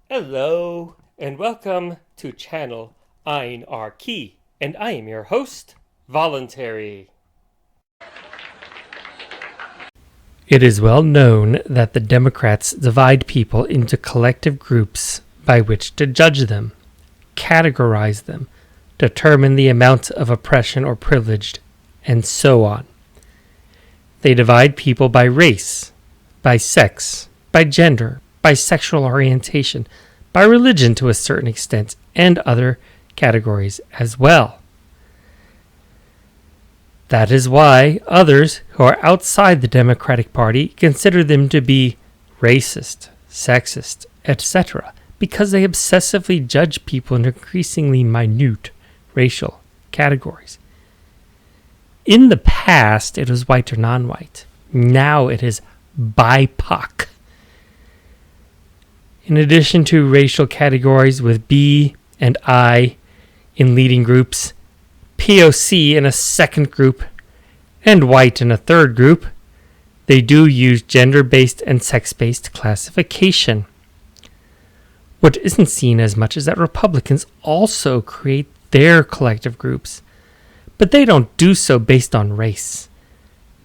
Hello, and welcome to channel Ein Our Key, and I am your host, Voluntary. It is well known that the Democrats divide people into collective groups by which to judge them, categorize them, determine the amount of oppression or privilege, and so on. They divide people by race, by sex, by gender, by sexual orientation, by religion to a certain extent, and other categories as well. That is why others who are outside the Democratic Party consider them to be racist, sexist, etc., because they obsessively judge people in increasingly minute racial categories. In the past, it was white or non-white. Now it is BIPOC. In addition to racial categories with B and I in leading groups, POC in a second group, and white in a third group, they do use gender-based and sex-based classification. What isn't seen as much is that Republicans also create their collective groups, but they don't do so based on race.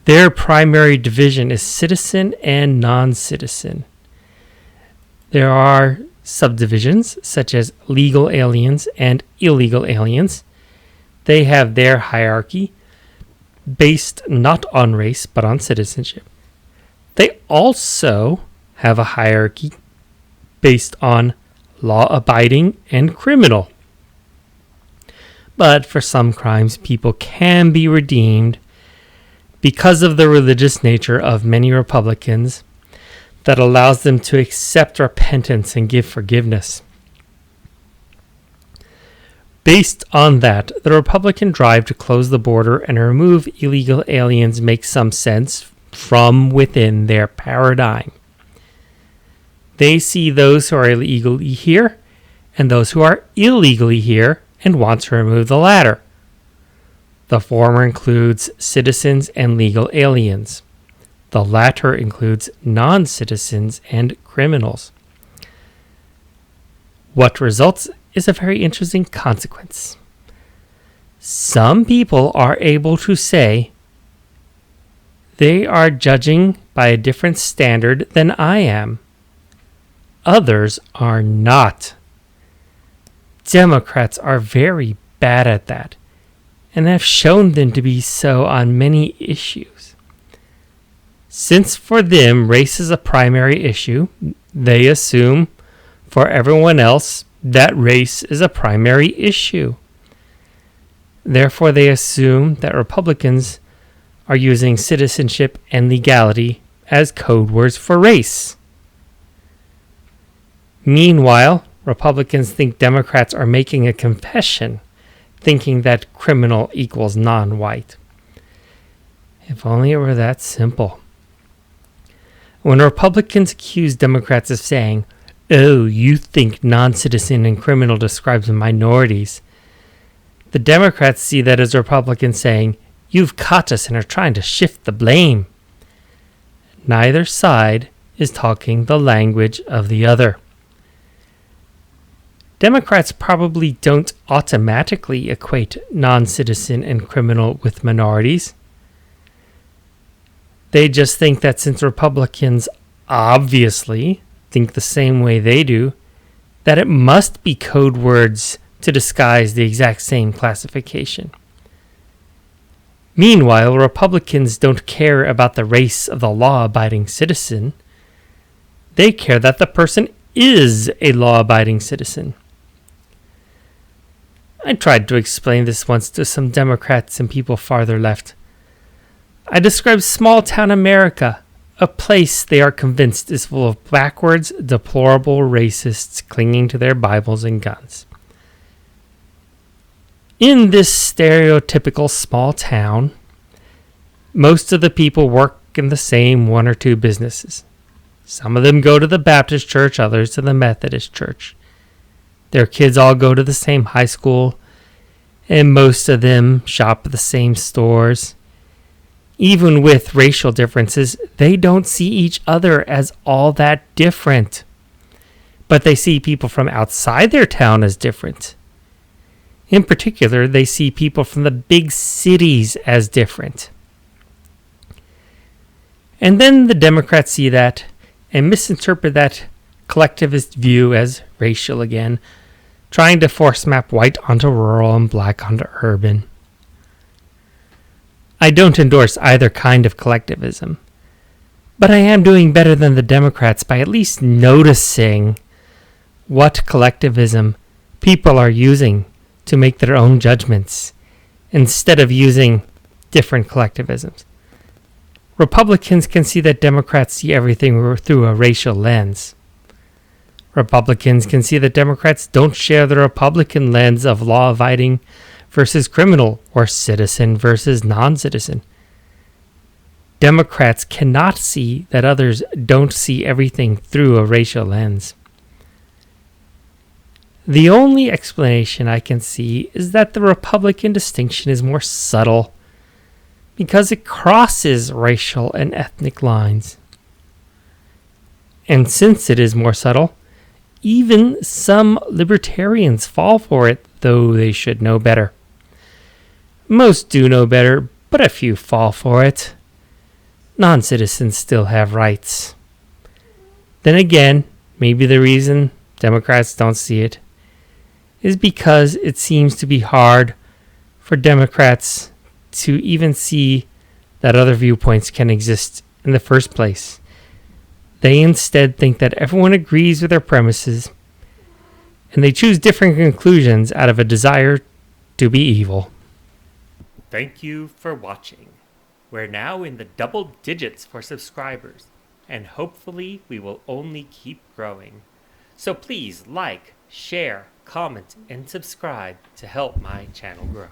Their primary division is citizen and non-citizen. There are subdivisions such as legal aliens and illegal aliens. They have their hierarchy based not on race but on citizenship. They also have a hierarchy based on law-abiding and criminal. But for some crimes, people can be redeemed because of the religious nature of many Republicans that allows them to accept repentance and give forgiveness. Based on that, the Republican drive to close the border and remove illegal aliens makes some sense from within their paradigm. They see those who are illegally here and those who are illegally here and want to remove the latter. The former includes citizens and legal aliens. The latter includes non-citizens and criminals. What results is a very interesting consequence. Some people are able to say they are judging by a different standard than I am. Others are not. Democrats are very bad at that, and have shown them to be so on many issues. Since for them race is a primary issue, they assume for everyone else that race is a primary issue. Therefore, they assume that Republicans are using citizenship and legality as code words for race. Meanwhile, Republicans think Democrats are making a confession, thinking that criminal equals non-white. If only it were that simple. When Republicans accuse Democrats of saying, "Oh, you think non-citizen and criminal describes minorities," the Democrats see that as Republicans saying, "You've caught us and are trying to shift the blame." Neither side is talking the language of the other. Democrats probably don't automatically equate non-citizen and criminal with minorities. They just think that since Republicans obviously think the same way they do, that it must be code words to disguise the exact same classification. Meanwhile, Republicans don't care about the race of the law-abiding citizen. They care that the person is a law-abiding citizen. I tried to explain this once to some Democrats and people farther left. I described small-town America, a place they are convinced is full of backwards, deplorable racists clinging to their Bibles and guns. In this stereotypical small town, most of the people work in the same one or two businesses. Some of them go to the Baptist church, others to the Methodist church. Their kids all go to the same high school, and most of them shop at the same stores. Even with racial differences, they don't see each other as all that different. but they see people from outside their town as different. In particular, they see people from the big cities as different. And then the Democrats see that and misinterpret that collectivist view as racial again, trying to force map white onto rural and black onto urban. I don't endorse either kind of collectivism, but I am doing better than the Democrats by at least noticing what collectivism people are using to make their own judgments instead of using different collectivisms. Republicans can see that Democrats see everything through a racial lens. Republicans can see that Democrats don't share the Republican lens of law-abiding versus criminal or citizen versus non-citizen. Democrats cannot see that others don't see everything through a racial lens. The only explanation I can see is that the Republican distinction is more subtle because it crosses racial and ethnic lines. And since it is more subtle, even some libertarians fall for it, though they should know better. Most do know better, but a few fall for it. Non-citizens still have rights. Then again, maybe the reason Democrats don't see it is because it seems to be hard for Democrats to even see that other viewpoints can exist in the first place. They instead think that everyone agrees with their premises, and they choose different conclusions out of a desire to be evil. Thank you for watching. We're now in the double digits for subscribers, and hopefully we will only keep growing. So please like, share, comment, and subscribe to help my channel grow.